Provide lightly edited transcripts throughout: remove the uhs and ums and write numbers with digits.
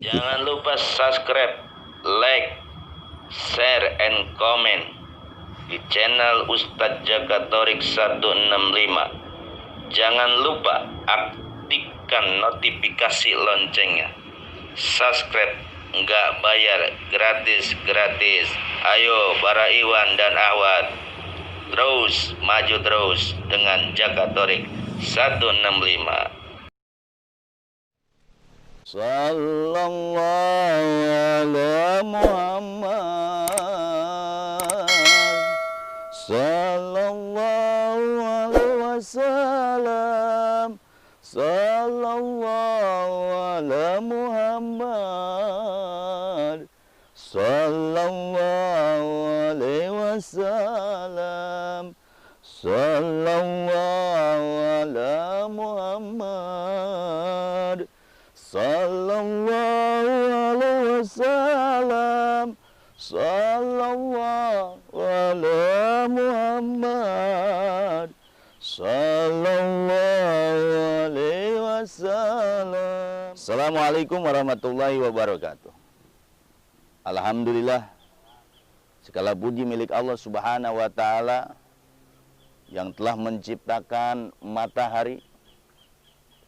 Jangan lupa subscribe, like, share, and comment di channel Ustadz Jakatorik 165. Jangan lupa aktifkan notifikasi loncengnya. Subscribe nggak bayar, gratis. Ayo para Iwan dan Ahwat, terus maju terus dengan Jakatorik 165. Sallallahu ala Muhammad, sallallahu alaihi wasallam, sallallahu ala Muhammad, sallallahu alaihi wasallam, sallallahu ala Muhammad, sallallahu alaihi wasallam, sallallahu ala Muhammad, sallallahu alaihi wasallam. Assalamualaikum warahmatullahi wabarakatuh. Alhamdulillah, segala puji milik Allah Subhanahu wa taala yang telah menciptakan matahari,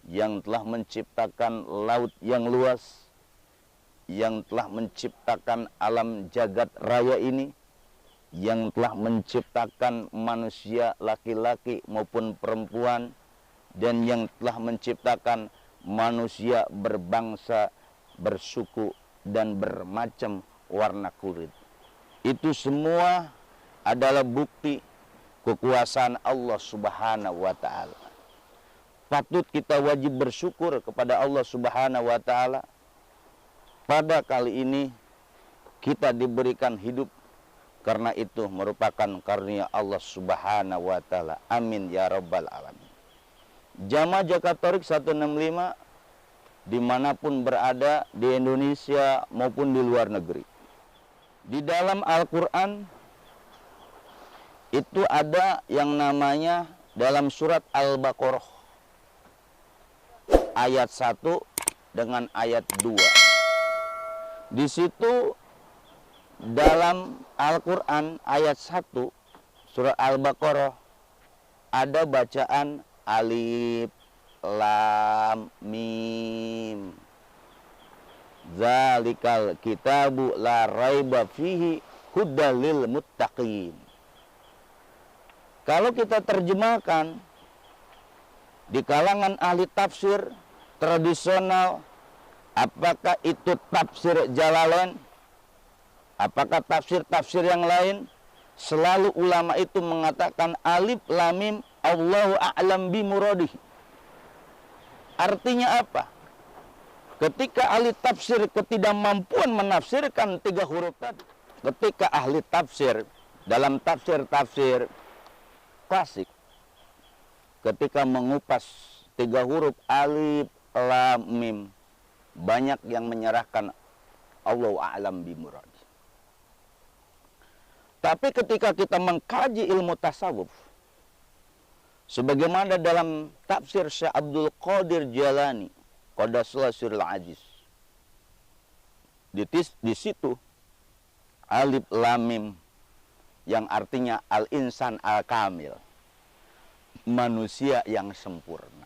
yang telah menciptakan laut yang luas, yang telah menciptakan alam jagat raya ini, yang telah menciptakan manusia laki-laki maupun perempuan, dan yang telah menciptakan manusia berbangsa, bersuku, dan bermacam warna kulit. Itu semua adalah bukti kekuasaan Allah Subhanahu wa ta'ala. Patut kita wajib bersyukur kepada Allah Subhanahu wa ta'ala. Pada kali ini kita diberikan hidup, karena itu merupakan karunia Allah Subhanahu wa ta'ala. Amin ya rabbal alamin. Jamaah Jakatorik 165 dimanapun berada di Indonesia maupun di luar negeri. Di dalam Al-Quran itu ada yang namanya dalam surat Al-Baqarah ayat 1 dengan ayat 2. Di situ dalam Al-Quran ayat 1 surat Al-Baqarah ada bacaan alif lam mim. Zalikal kitabu la raiba fihi hudal lil muttaqin. Kalau kita terjemahkan di kalangan ahli tafsir tradisional, apakah itu tafsir Jalalain, apakah tafsir-tafsir yang lain, selalu ulama itu mengatakan alif lam mim Allahu a'lam bi muradih. Artinya apa? Ketika ahli tafsir ketidakmampuan menafsirkan 3 huruf tadi, ketika ahli tafsir dalam tafsir-tafsir klasik, ketika mengupas 3 huruf alif lam mim, banyak yang menyerahkan Allahu a'lam bi murad. Tapi ketika kita mengkaji ilmu tasawuf, sebagaimana dalam tafsir Syekh Abdul Qadir Jalani, Qadasullah Sirul Aziz, di situ alif lam mim yang artinya al-insan al-kamil, manusia yang sempurna.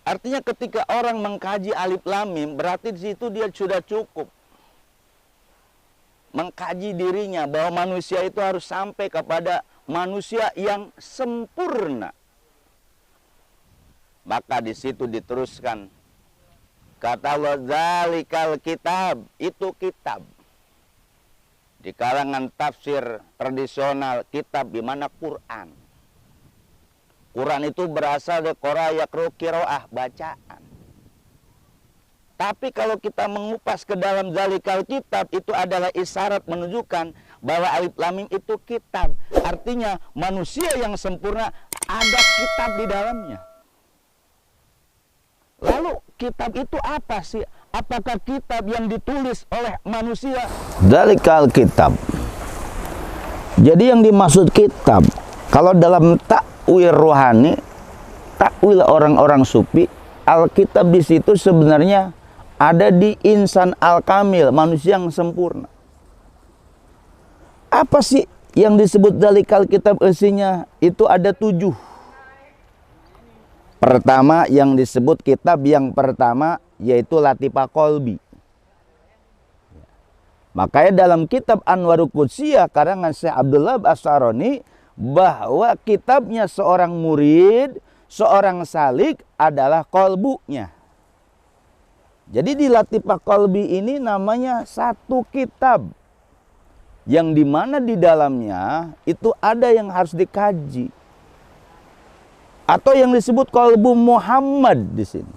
Artinya ketika orang mengkaji alif lam mim, berarti di situ dia sudah cukup mengkaji dirinya bahwa manusia itu harus sampai kepada manusia yang sempurna. Maka di situ diteruskan, kata Allah, zalikal kitab, itu kitab. Di kalangan tafsir tradisional, kitab di mana Quran. Quran itu berasal dari qara yaqra qiraah, bacaan. Tapi kalau kita mengupas ke dalam zalikal kitab, itu adalah isyarat menunjukkan bahwa alif lam mim itu kitab. Artinya manusia yang sempurna ada kitab di dalamnya. Lalu kitab itu apa sih? Apakah kitab yang ditulis oleh manusia? Zalikal kitab. Jadi yang dimaksud kitab, kalau dalam takwil rohani, takwil orang-orang sufi, Alkitab di situ sebenarnya ada di insan al-kamil, manusia yang sempurna. Apa sih yang disebut dalikal kitab isinya? Itu ada 7. Pertama yang disebut kitab yang pertama yaitu Latifah Qalbi. Makanya dalam kitab Anwarul Qudsiyah karangan Syekh Abdullah As-Saroni, bahwa kitabnya seorang murid, seorang salik adalah kolbunya. Jadi di Latifah Qalbi ini namanya satu kitab yang dimana di dalamnya itu ada yang harus dikaji, atau yang disebut kolbu Muhammad di sini.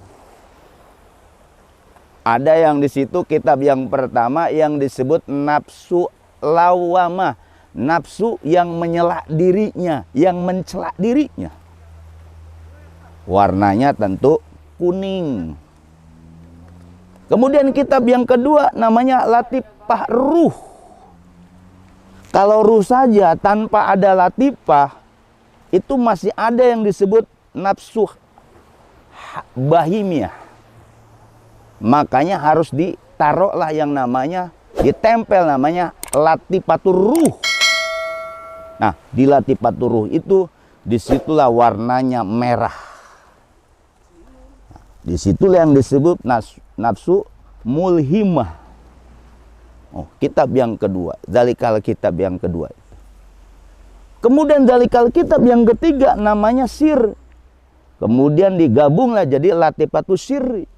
Ada yang di situ kitab yang pertama yang disebut nafsu lawamah, nafsu yang menyela dirinya, yang mencela dirinya. Warnanya tentu kuning. Kemudian kitab yang kedua namanya Latifah Ruh. Kalau ruh saja tanpa ada latifah, itu masih ada yang disebut nafsu bahimiyah. Makanya harus ditaruhlah yang namanya, ditempel namanya Latifatur Ruh. Nah, di Latifatur Ruh itu disitulah warnanya merah. Disitulah yang disebut nafsu mulhimah. Oh, kitab yang kedua, zalikal kitab yang kedua. Kemudian zalikal kitab yang ketiga namanya sir. Kemudian digabunglah jadi Latifatus Sirri.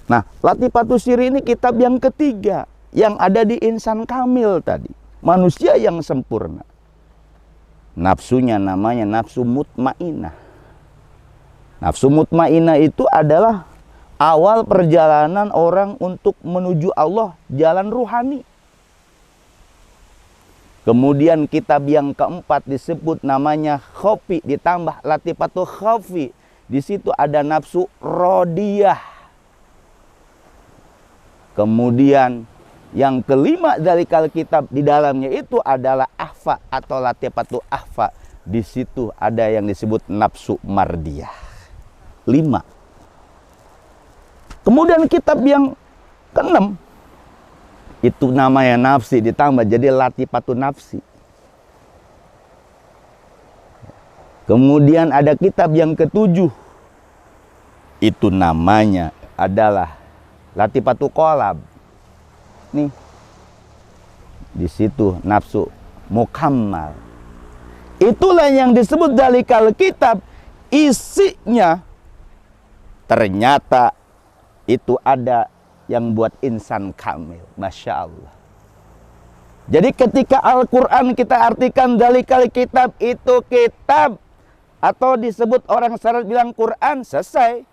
Nah, Latifatus Sirri ini kitab yang ketiga yang ada di insan kamil tadi, manusia yang sempurna. Nafsunya namanya nafsu mutmainah. Nafsu mutmainah itu adalah awal perjalanan orang untuk menuju Allah, jalan ruhani. Kemudian kitab yang keempat disebut namanya khofi, ditambah Latifatul Khofi. Di situ ada nafsu rodiyah. Kemudian yang kelima dari kitab di dalamnya itu adalah ahfa atau Latifatul ahfa. Di situ ada yang disebut nafsu mardiyah. 5. Kemudian kitab yang keenam itu namanya nafsi, ditambah jadi Latifatun nafsi. Kemudian ada kitab yang ketujuh, itu namanya adalah Latifatul Qalb. Nih, di situ nafsu mukammal. Itulah yang disebut dalikal kitab. Isinya ternyata itu ada yang buat insan kamil. Masya Allah. Jadi ketika Al-Quran kita artikan dalikal kitab, itu kitab, atau disebut orang syarat bilang Quran, selesai.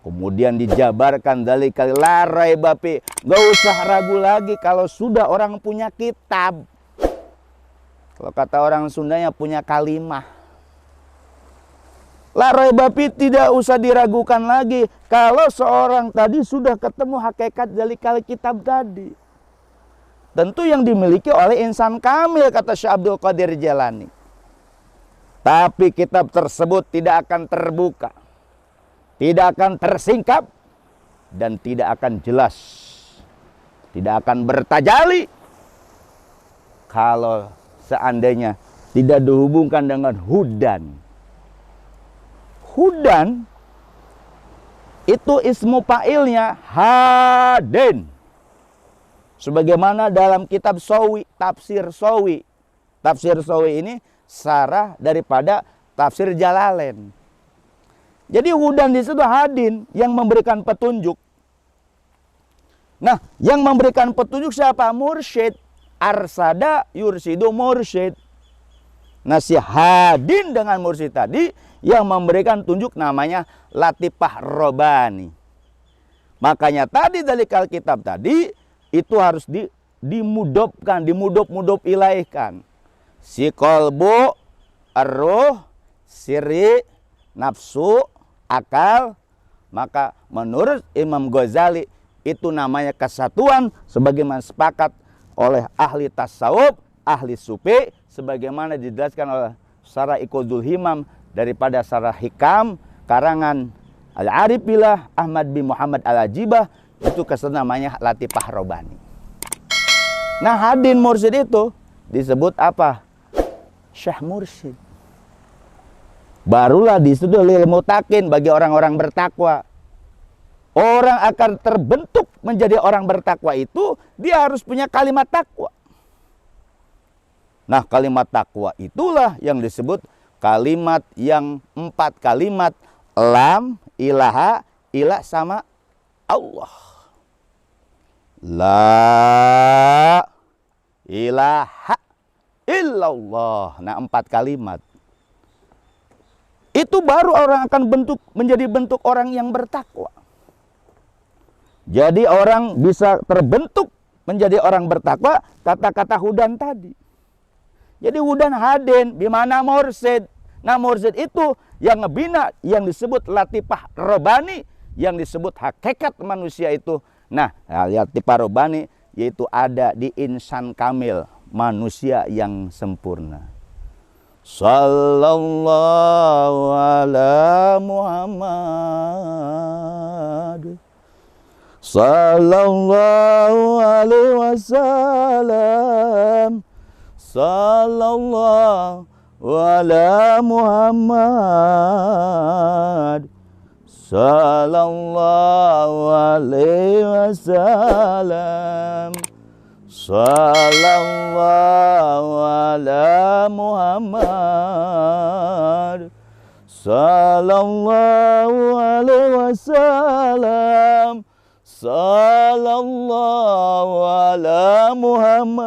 Kemudian dijabarkan dalikal larai bapi. Gak usah ragu lagi kalau sudah orang punya kitab. Kalau kata orang Sundanya punya kalimah. Larai bapi tidak usah diragukan lagi kalau seorang tadi sudah ketemu hakikat dalikal kitab tadi. Tentu yang dimiliki oleh insan kamil, kata Syekh Abdul Qadir Jailani. Tapi kitab tersebut tidak akan terbuka, tidak akan tersingkap, dan tidak akan jelas, tidak akan bertajali kalau seandainya tidak dihubungkan dengan hudan. Hudan itu ismu fa'ilnya hadin. Sebagaimana dalam kitab Sawi, tafsir Sawi. Tafsir Sawi ini sarah daripada tafsir Jalalain. Jadi hudan di situ hadin, yang memberikan petunjuk. Nah, yang memberikan petunjuk siapa? Mursyid. Arsada yursidu mursyid. Nah, si hadin dengan mursyid tadi yang memberikan tunjuk namanya Latifah Robani. Makanya tadi dalikal kitab tadi itu harus dimudopkan, dimudop ilaihkan. Si kolbu, arruh, siri, nafsu, akal. Maka menurut Imam Ghazali itu namanya kesatuan sebagaimana sepakat oleh ahli tasawuf, ahli sufi, sebagaimana dijelaskan oleh Syarah Iqodul Himam daripada Syarah Hikam karangan Al-Arif Billah Ahmad bin Muhammad Al-Ajibah, itu kesan namanya Latifah Robani. Nah, Hadin Mursyid itu disebut apa? Syekh Mursyid. Barulah disitu lil mutakin, bagi orang-orang bertakwa. Orang akan terbentuk menjadi orang bertakwa itu, dia harus punya kalimat takwa. Nah, kalimat takwa itulah yang disebut kalimat yang 4 kalimat. Lam, ilaha, ilah sama Allah. La ilaha illallah. Nah, 4 kalimat. Itu baru orang akan menjadi bentuk orang yang bertakwa. Jadi orang bisa terbentuk menjadi orang bertakwa, kata-kata Hudan tadi. Jadi Hudan Hadin, bimana Mursyid. Nah, Mursyid itu yang ngebina, yang disebut Latifah Robani, yang disebut hakikat manusia itu. Nah, Latifah Robani yaitu ada di insan kamil, manusia yang sempurna. Sallallahu ala Muhammad, sallallahu alaihi wasallam, sallallahu ala Muhammad, sallallahu alaihi wasallam, sallallahu ala Muhammad, sallallahu alaihi wasallam, sallallahu ala Muhammad,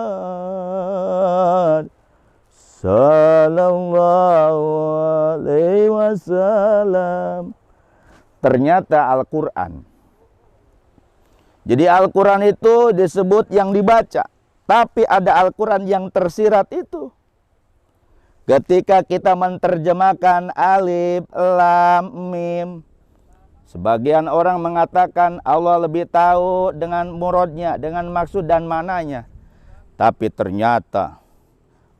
sallallahu alaihi wasallam. Ternyata Al-Quran. Jadi Al-Quran itu disebut yang dibaca. Tapi ada Al-Quran yang tersirat itu. Ketika kita menerjemahkan alif, lam, mim. Sebagian orang mengatakan Allah lebih tahu dengan muradnya, dengan maksud dan mananya. Tapi ternyata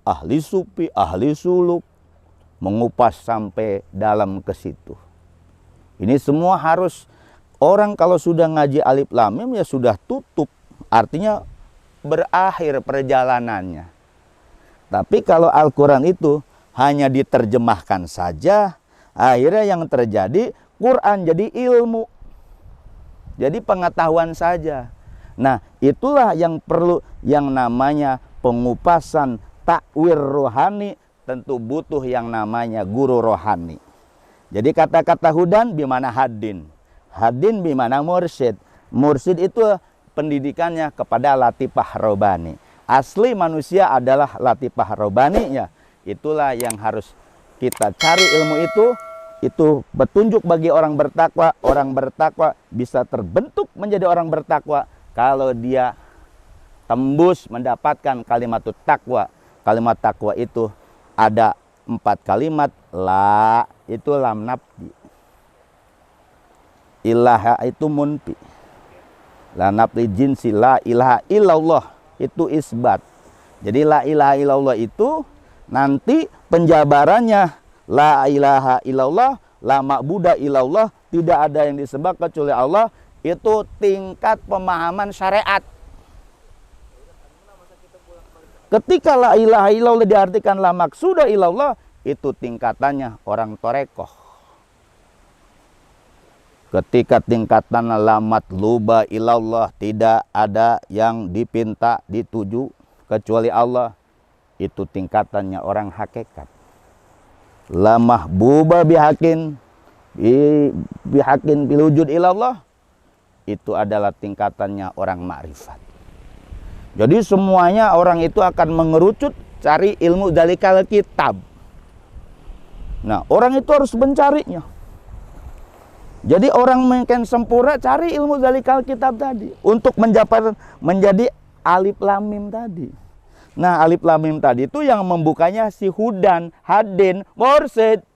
ahli sufi, ahli suluk mengupas sampai dalam ke situ. Ini semua harus, orang kalau sudah ngaji alif lam mim ya sudah tutup. Artinya berakhir perjalanannya. Tapi kalau Al-Quran itu hanya diterjemahkan saja, akhirnya yang terjadi Quran jadi ilmu. Jadi pengetahuan saja. Nah, itulah yang perlu, yang namanya pengupasan takwir rohani, tentu butuh yang namanya guru rohani. Jadi kata-kata Hudan bimana Hadin. Hadin bimana Mursyid. Mursyid itu pendidikannya kepada Latifah Robani. Asli manusia adalah Latifah Robaninya. Itulah yang harus kita cari ilmu itu. Itu petunjuk bagi orang bertakwa. Orang bertakwa bisa terbentuk menjadi orang bertakwa kalau dia tembus mendapatkan kalimat takwa. Kalimat takwa itu ada 4 kalimat. La itu lam nafdi, ilaha itu munfi, la nafdi jinsi, la ilaha illallah itu isbat. Jadi la ilaha illallah itu nanti penjabarannya la ilaha illallah, la ma'buda illallah, tidak ada yang disembah kecuali Allah. Itu tingkat pemahaman syariat. Ketika la ilaha illallah diartikan la maksuda illallah, itu tingkatannya orang torekoh. Ketika tingkatan la matluba ilallah, tidak ada yang dipinta dituju kecuali Allah, itu tingkatannya orang hakikat. La mahbuba bihakin bilwujud ilallah, itu adalah tingkatannya orang ma'rifat. Jadi semuanya orang itu akan mengerucut cari ilmu dalikal kitab. Nah, orang itu harus mencarinya. Jadi orang makin sempurna cari ilmu dalikal kitab tadi untuk menjadi alif lam mim tadi. Nah, alif lam mim tadi itu yang membukanya si Hudan, Hadin, Mursyid.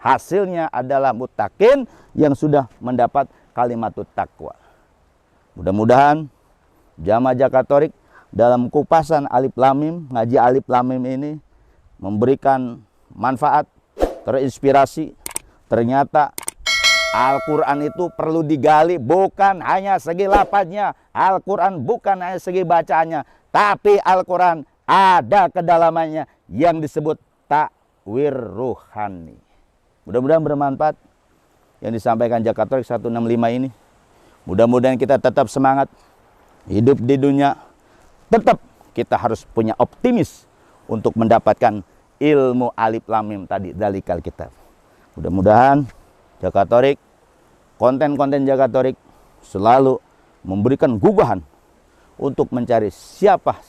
Hasilnya adalah muttaqin yang sudah mendapat kalimatut takwa. Mudah-mudahan jamaah Jakatorik dalam kupasan alif lam mim, ngaji alif lam mim ini memberikan manfaat, terinspirasi. Ternyata Al-Quran itu perlu digali, bukan hanya segi lafadznya. Al-Quran bukan hanya segi bacaannya, tapi Al-Quran ada kedalamannya yang disebut takwir ruhani. Mudah-mudahan bermanfaat yang disampaikan Jakatorik 165 ini. Mudah-mudahan kita tetap semangat hidup di dunia. Tetap kita harus punya optimis untuk mendapatkan ilmu alif lam mim tadi, dalikal kitab. Mudah-mudahan Jakatorik, konten-konten Jakatorik selalu memberikan gubahan untuk mencari siapa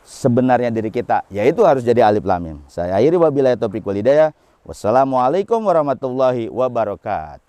sebenarnya diri kita, yaitu harus jadi alif lam mim. Saya akhiri wabillahi taufiq wal hidayah. Wassalamualaikum warahmatullahi wabarakatuh.